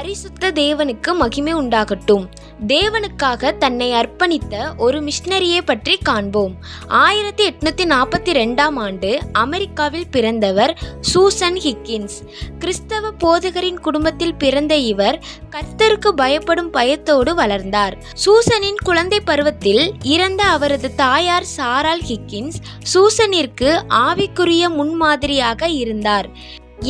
பரிசுத்த தேவனுக்கு மகிமை உண்டாகட்டும். தேவனுக்காக தன்னை அர்ப்பணித்த ஒரு மிஷனரியை பற்றி காண்போம். 1842ஆம் ஆண்டு அமெரிக்காவில் பிறந்தவர் சூசன் ஹிக்கின்ஸ். கிறிஸ்தவ போதகரின் குடும்பத்தில் பிறந்த இவர் கர்த்தருக்கு பயப்படும் பயத்தோடு வளர்ந்தார். சூசனின் குழந்தை பருவத்தில் இறந்த அவரது தாயார் சாரால் ஹிக்கின்ஸ் சூசனிற்கு ஆவிக்குரிய முன்மாதிரியாக இருந்தார்.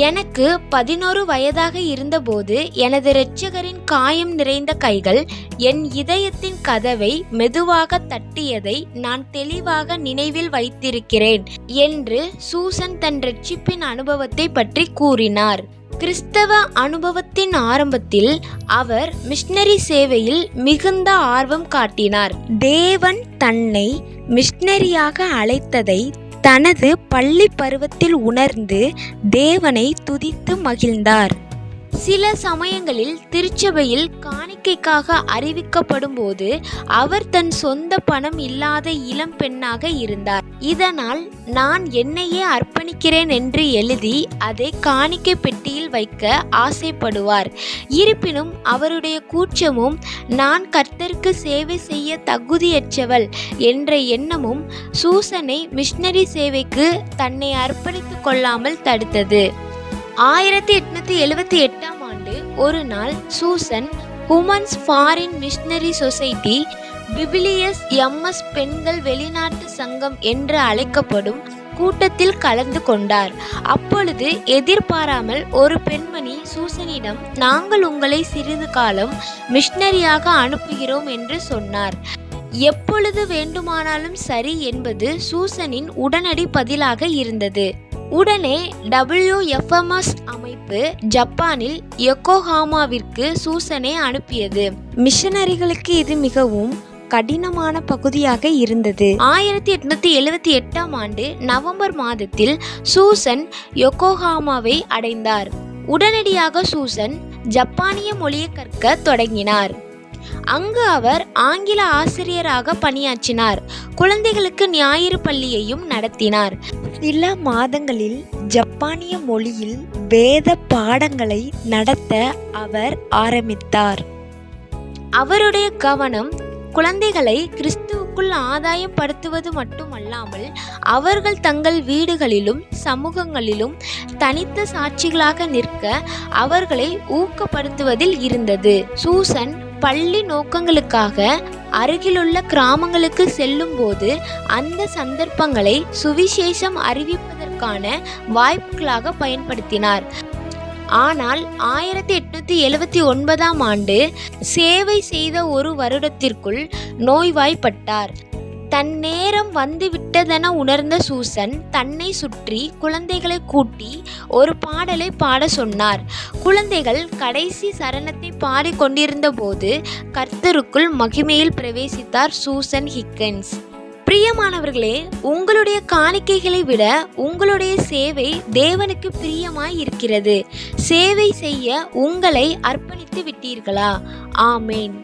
எனக்கு 11 வயதாக இருந்தபோது எனது இரட்சகரின் காயம் நிறைந்த கைகள் என் இதயத்தின் கதவை மெதுவாக தட்டியதை நான் தெளிவாக நினைவில் வைத்திருக்கிறேன் என்று சூசன் தன் இரட்சிப்பின் அனுபவத்தை பற்றி கூறினார். கிறிஸ்தவ அனுபவத்தின் ஆரம்பத்தில் அவர் மிஷனரி சேவையில் மிகுந்த ஆர்வம் காட்டினார். தேவன் தன்னை மிஷனரியாக அழைத்ததை தனது பள்ளி பருவத்தில் உணர்ந்து தேவனை துதித்து மகிழ்ந்தார். சில சமயங்களில் திருச்சபையில் காணிக்கைக்காக அறிவிக்கப்படும் போது அவர் தன் சொந்த பணம் இல்லாத இளம் பெண்ணாக இருந்தார். இதனால் நான் என்னையே அர்ப்பணிக்கிறேன் என்று எழுதி அதை காணிக்கை பெட்டியில் வைக்க ஆசைப்படுவார். இருப்பினும் அவருடைய கூச்சமும் நான் கர்த்தருக்கு சேவை செய்ய தகுதியற்றவள் என்ற எண்ணமும் சூசனை மிஷனரி சேவைக்கு தன்னை அர்ப்பணித்துக் கொள்ளாமல் தடுத்தது. 1878ஆம் ஆண்டு ஒரு நாள் Susan women's foreign missionary society பிபிலியஸ் எம்எஸ் பெண்கள் வெளிநாட்டு சங்கம் என்று அழைக்கப்படும் கூட்டத்தில் கலந்து கொண்டார். அப்பொழுது எதிர்பாராமல் ஒரு பெண்மணி சூசனிடம், நாங்கள் உங்களை சிறிது காலம் மிஷனரியாக அனுப்புகிறோம் என்று சொன்னார். எப்பொழுது வேண்டுமானாலும் சரி என்பது சூசனின் உடனடி பதிலாக இருந்தது. உடனே WFMS அமைப்பு ஜப்பானில் யோகோஹாமாவிற்கு சூசனை அனுப்பியது. மிஷனரிகளுக்கு இது மிகவும் கடினமான பகுதியாக இருந்தது. 1878ஆம் ஆண்டு நவம்பர் மாதத்தில் சூசன் யோகோஹாமாவை அடைந்தார். உடனடியாக சூசன் ஜப்பானிய மொழியை கற்க தொடங்கினார். அங்கு அவர் ஆங்கில ஆசிரியராக பணியாற்றினார். குழந்தைகளுக்கு ஞாயிறு பள்ளியையும் நடத்தினார். சில மாதங்களில் ஜப்பானிய மொழியில் வேத பாடங்களை நடத்த அவர் ஆரம்பித்தார். அவருடைய கவனம் குழந்தைகளை கிறிஸ்துவுக்குள் ஆதாயப்படுத்துவது மட்டுமல்லாமல் அவர்கள் தங்கள் வீடுகளிலும் சமூகங்களிலும் தனித்த சாட்சிகளாக நிற்க அவர்களை ஊக்கப்படுத்துவதில் இருந்தது. சூசன் பள்ளி நோக்கங்களுக்காக அருகிலுள்ள கிராமங்களுக்கு செல்லும் போது அந்த சந்தர்ப்பங்களை சுவிசேஷம் அறிவிப்பதற்கான வாய்ப்புகளாக பயன்படுத்தினார். ஆனால் 1879ஆம் ஆண்டு சேவை செய்த ஒரு வருடத்திற்குள் நோய்வாய்ப்பட்டார். தன் நேரம் வந்துவிட்டதென உணர்ந்த சூசன் தன்னை சுற்றி குழந்தைகளை கூட்டி ஒரு பாடலை பாட சொன்னார். குழந்தைகள் கடைசி சரணத்தை பாடிக்கொண்டிருந்த போது கர்த்தருக்குள் மகிமையில் பிரவேசித்தார் சூசன் ஹிக்கின்ஸ். பிரியமானவர்களே, உங்களுடைய காணிக்கைகளை விட உங்களுடைய சேவை தேவனுக்கு பிரியமாய் இருக்கிறது. சேவை செய்ய உங்களை அர்ப்பணித்து விட்டீர்களா? ஆமேன்.